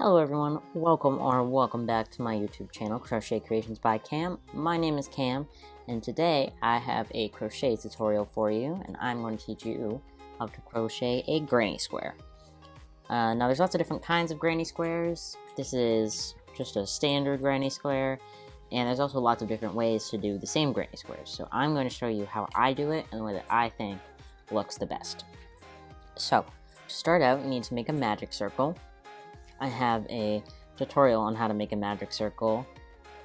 Hello everyone, welcome back to my YouTube channel, Crochet Creations by Cam. My name is Cam, and today I have a crochet tutorial for you, and I'm going to teach you how to crochet a granny square. Now there's lots of different kinds of granny squares. This is just a standard granny square, and there's also lots of different ways to do the same granny squares. So I'm going to show you how I do it and the way that I think looks the best. So, to start out, you need to make a magic circle. I have a tutorial on how to make a magic circle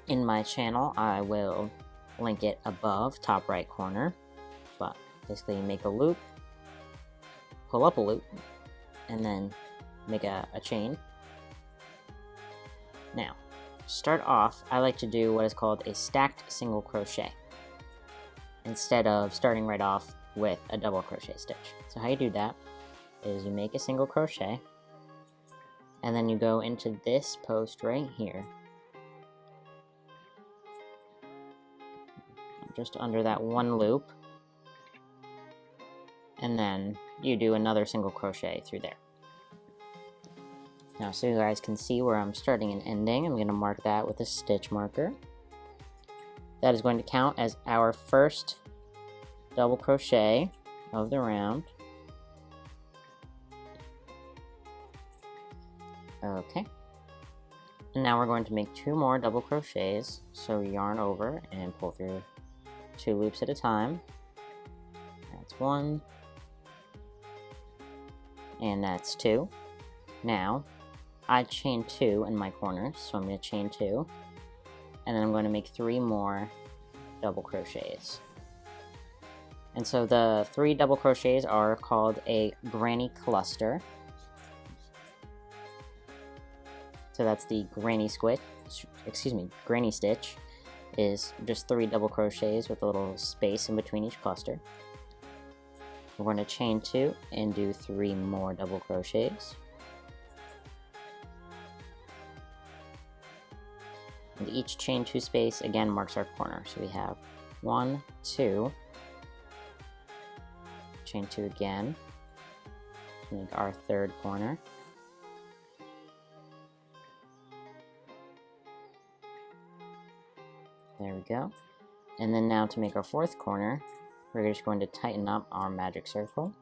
in my channel. I will link it above, top right corner. But basically you make a loop, pull up a loop, and then make a chain. Now, to start off, I like to do what is called a stacked single crochet, instead of starting right off with a double crochet stitch. So how you do that is you make a single crochet, and then you go into this post right here, just under that one loop, and then you do another single crochet through there. Now, so you guys can see where I'm starting and ending, I'm going to mark that with a stitch marker. That is going to count as our first double crochet of the round. Okay, and now we're going to make 2 more double crochets, so yarn over and pull through 2 loops at a time. That's 1, and that's 2. Now, I chain 2 in my corners, so I'm going to chain 2, and then I'm going to make 3 more double crochets. And so the 3 double crochets are called a granny cluster. So that's the granny stitch is just 3 double crochets with a little space in between each cluster. We're going to chain 2 and do 3 more double crochets. And each chain 2 space again marks our corner. So we have 1, 2, chain 2 again to make our 3rd corner. There we go. And then now to make our 4th corner, we're just going to tighten up our magic circle.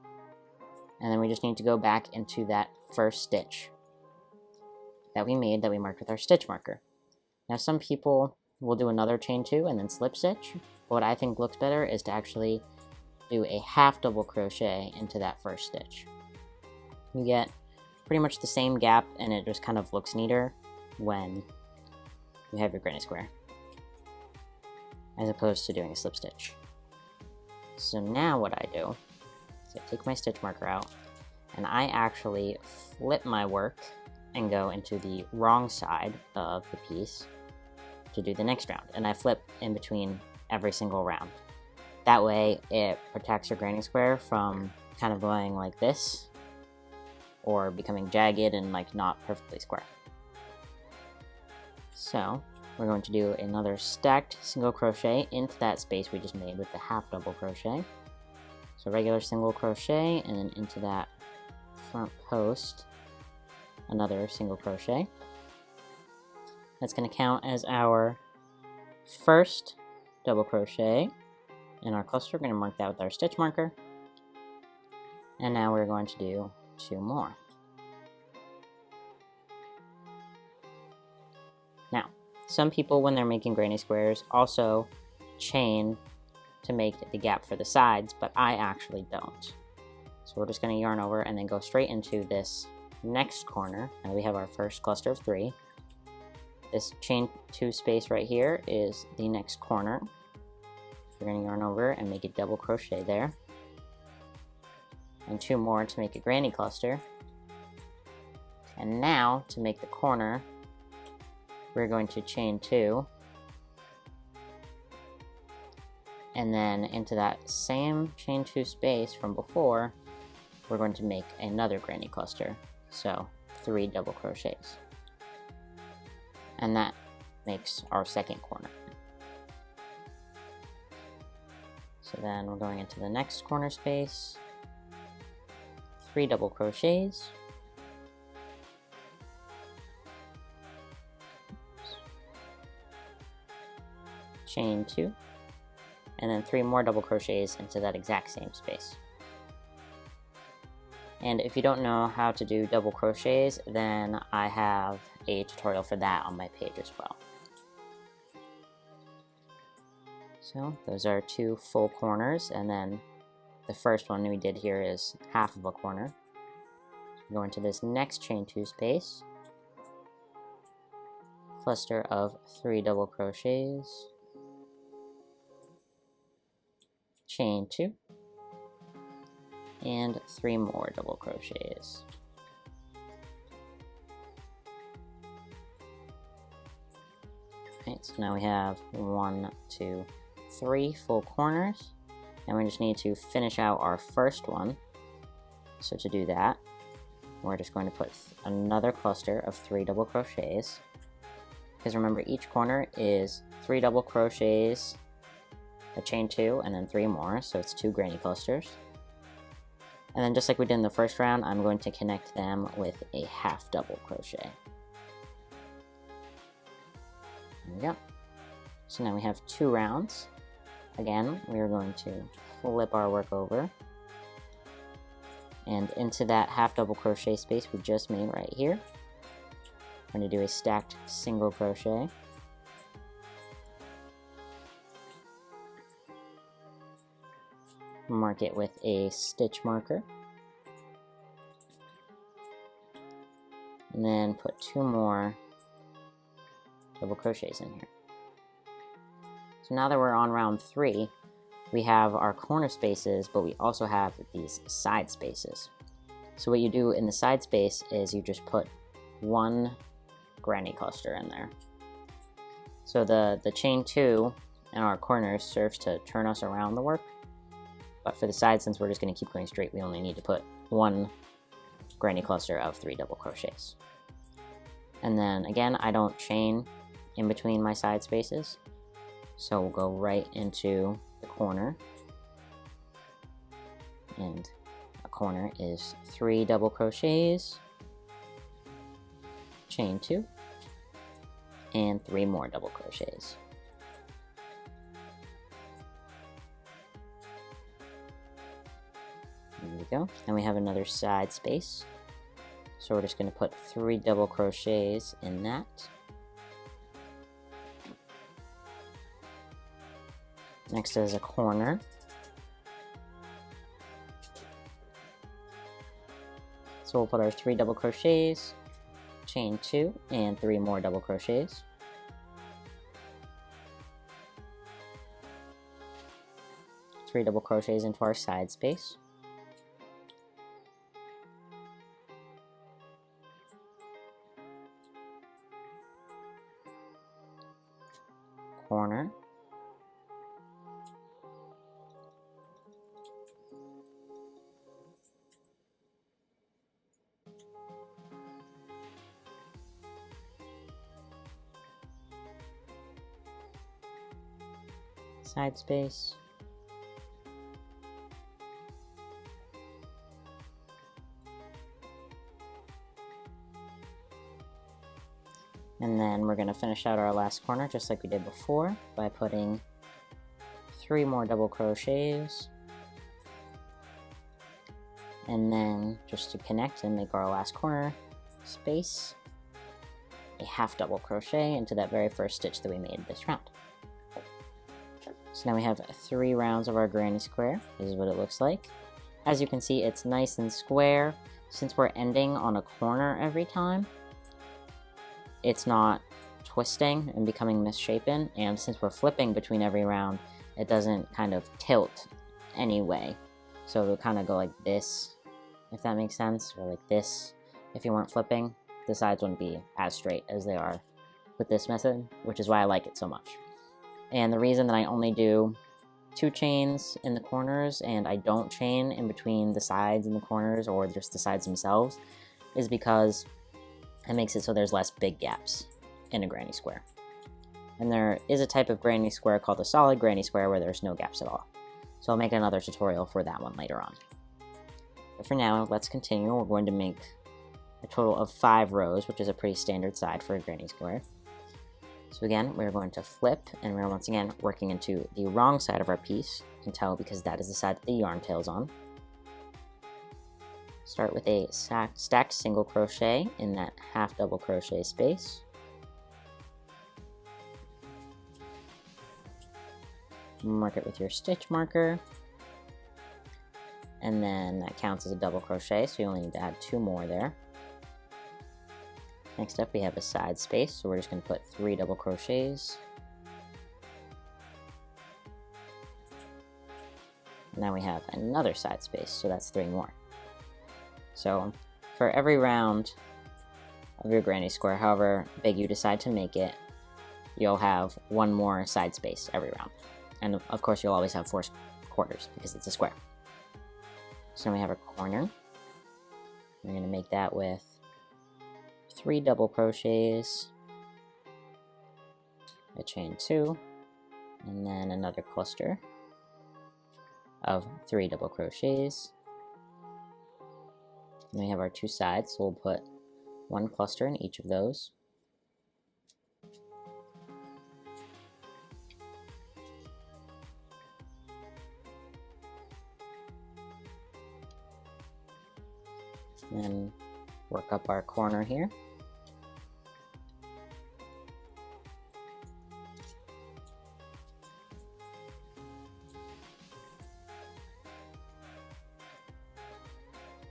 And then we just need to go back into that first stitch that we made, that we marked with our stitch marker. Now some people will do another chain 2 and then slip stitch. But what I think looks better is to actually do a half double crochet into that first stitch. You get pretty much the same gap, and it just kind of looks neater when you have your granny square, as opposed to doing a slip stitch. So now what I do is I take my stitch marker out, and I actually flip my work and go into the wrong side of the piece to do the next round. And I flip in between every single round. That way it protects your granny square from kind of going like this, or becoming jagged and like not perfectly square. So we're going to do another stacked single crochet into that space we just made with the half double crochet. So regular single crochet, and then into that front post, another single crochet. That's going to count as our first double crochet in our cluster. We're going to mark that with our stitch marker. And now we're going to do 2 more. Now, some people, when they're making granny squares, also chain to make the gap for the sides, but I actually don't. So we're just going to yarn over and then go straight into this next corner. And we have our first cluster of 3. This chain 2 space right here is the next corner. We're going to yarn over and make a double crochet there. And 2 more to make a granny cluster. And now, to make the corner, we're going to chain 2, and then into that same chain 2 space from before, we're going to make another granny cluster, so 3 double crochets, and that makes our 2nd corner. So then we're going into the next corner space, 3 double crochets, chain 2, and then 3 more double crochets into that exact same space. And if you don't know how to do double crochets, then I have a tutorial for that on my page as well. So those are 2 full corners, and then the first one we did here is half of a corner. Go into this next chain 2 space, cluster of 3 double crochets, chain 2, and 3 more double crochets. Alright, so now we have 1, 2, 3 full corners, and we just need to finish out our first one. So to do that, we're just going to put another cluster of 3 double crochets, because remember, each corner is 3 double crochets, a chain 2, and then 3 more, so it's 2 granny clusters. And then just like we did in the first round, I'm going to connect them with a half double crochet. There we go. So now we have 2 rounds. Again, we are going to flip our work over, and into that half double crochet space we just made right here, we're going to do a stacked single crochet, mark it with a stitch marker, and then put 2 more double crochets in here. So now that we're on round 3, we have our corner spaces, but we also have these side spaces. So what you do in the side space is you just put 1 granny cluster in there. So the chain 2 in our corners serves to turn us around the work, but for the side, since we're just going to keep going straight, we only need to put 1 granny cluster of 3 double crochets. And then again, I don't chain in between my side spaces, so we'll go right into the corner, and a corner is 3 double crochets, chain 2, and 3 more double crochets. There we go. And we have another side space, so we're just going to put 3 double crochets in that. Next is a corner. So we'll put our 3 double crochets, chain 2, and 3 more double crochets. Three double crochets into our side space. Corner. Side space. And then we're going to finish out our last corner just like we did before by putting 3 more double crochets. And then just to connect and make our last corner space, a half double crochet into that very first stitch that we made this round. So now we have 3 rounds of our granny square. This is what it looks like. As you can see, it's nice and square. Since we're ending on a corner every time, it's not twisting and becoming misshapen, and since we're flipping between every round, it doesn't kind of tilt anyway. So it'll kind of go like this, if that makes sense, or like this. If you weren't flipping, the sides wouldn't be as straight as they are with this method, which is why I like it so much. And the reason that I only do 2 chains in the corners and I don't chain in between the sides and the corners, or just the sides themselves, is because it makes it so there's less big gaps in a granny square. And there is a type of granny square called a solid granny square where there's no gaps at all. So I'll make another tutorial for that one later on. But for now, let's continue. We're going to make a total of 5 rows, which is a pretty standard size for a granny square. So again, we're going to flip, and we're once again working into the wrong side of our piece. You can tell because that is the side that the yarn tail is on. Start with a stacked single crochet in that half double crochet space. Mark it with your stitch marker, and then that counts as a double crochet, so you only need to add 2 more there. Next up, we have a side space, so we're just going to put 3 double crochets. Now we have another side space, so that's 3 more. So for every round of your granny square, however big you decide to make it, you'll have 1 more side space every round. And of course, you'll always have 4 quarters because it's a square. So now we have our corner. We're going to make that with 3 double crochets, a chain 2, and then another cluster of 3 double crochets. And we have our 2 sides, so we'll put 1 cluster in each of those. And then work up our corner here.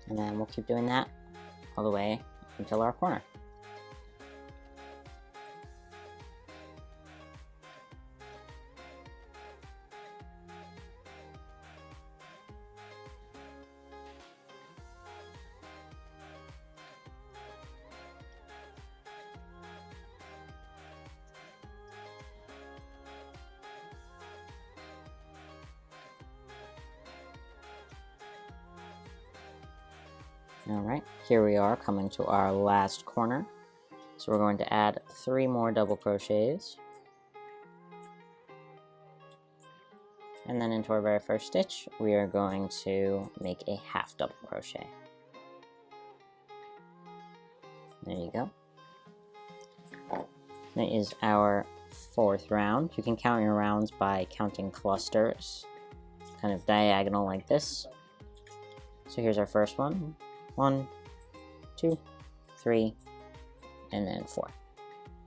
And then we'll keep doing that all the way until our corner. Alright, here we are coming to our last corner. So we're going to add 3 more double crochets. And then into our very first stitch, we are going to make a half double crochet. There you go. That is our 4th round. You can count your rounds by counting clusters, kind of diagonal like this. So here's our first one. 1, 2, 3, and then 4.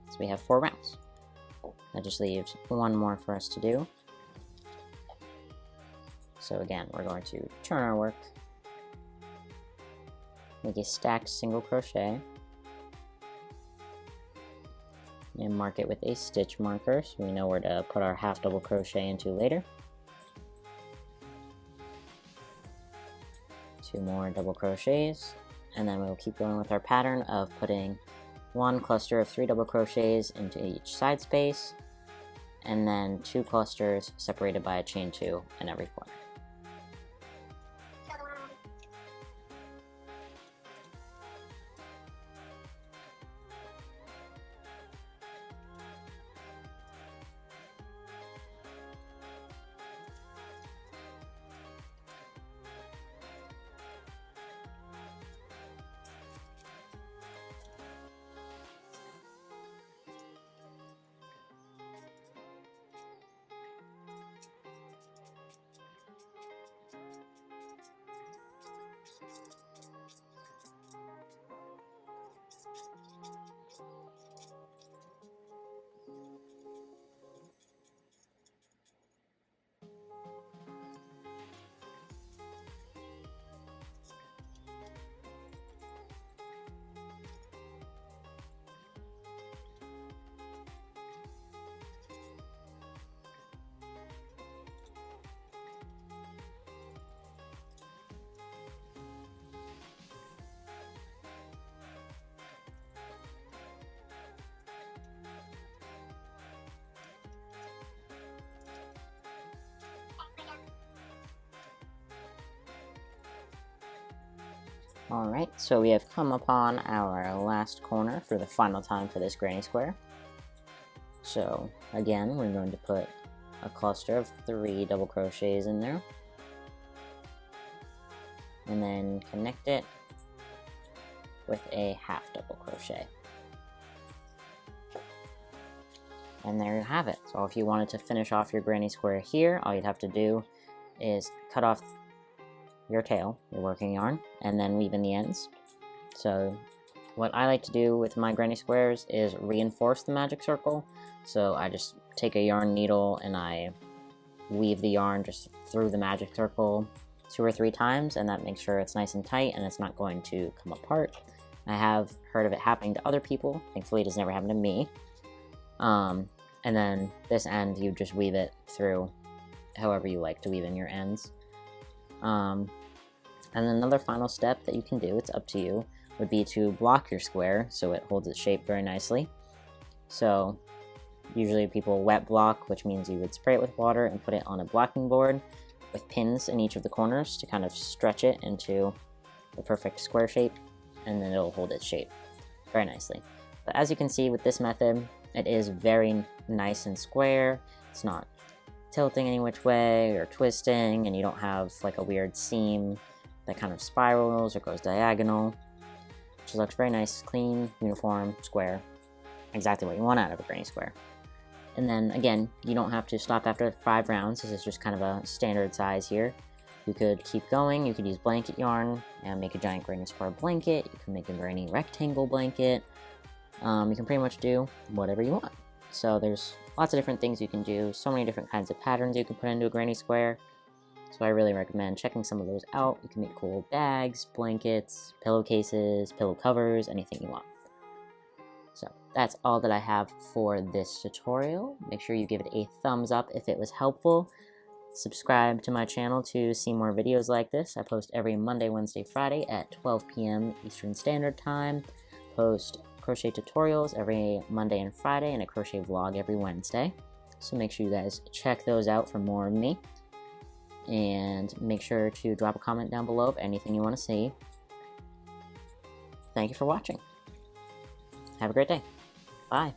So we have 4 rounds. That just leaves 1 more for us to do. So again, we're going to turn our work, make a stacked single crochet, and mark it with a stitch marker so we know where to put our half double crochet into later. 2 more double crochets, and then we'll keep going with our pattern of putting 1 cluster of 3 double crochets into each side space, and then 2 clusters separated by a chain 2 in every corner. Alright, so we have come upon our last corner for the final time for this granny square. So again, we're going to put a cluster of 3 double crochets in there, and then connect it with a half double crochet. And there you have it. So if you wanted to finish off your granny square here, all you'd have to do is cut off your tail, your working yarn, and then weave in the ends. So what I like to do with my granny squares is reinforce the magic circle. So I just take a yarn needle and I weave the yarn just through the magic circle 2 or 3 times, and that makes sure it's nice and tight and it's not going to come apart. I have heard of it happening to other people. Thankfully, it has never happened to me. And then this end, you just weave it through however you like to weave in your ends. And another final step that you can do, it's up to you, would be to block your square so it holds its shape very nicely. So usually people wet block, which means you would spray it with water and put it on a blocking board with pins in each of the corners to kind of stretch it into the perfect square shape, and then it'll hold its shape very nicely. But as you can see with this method, it is very nice and square. It's not tilting any which way or twisting, and you don't have like a weird seam that kind of spirals or goes diagonal. It just looks very nice, clean, uniform, square. Exactly what you want out of a granny square. And then again, you don't have to stop after 5 rounds. This is just kind of a standard size here. You could keep going. You could use blanket yarn and make a giant granny square blanket. You can make a granny rectangle blanket. You can pretty much do whatever you want. So there's lots of different things you can do, so many different kinds of patterns you can put into a granny square. So I really recommend checking some of those out. You can make cool bags, blankets, pillowcases, pillow covers, anything you want. So that's all that I have for this tutorial. Make sure you give it a thumbs up if it was helpful. Subscribe to my channel to see more videos like this. I post every Monday, Wednesday, Friday at 12 p.m. Eastern Standard Time. Post crochet tutorials every Monday and Friday, and a crochet vlog every Wednesday. So make sure you guys check those out for more of me. And make sure to drop a comment down below of anything you want to see. Thank you for watching. Have a great day. Bye.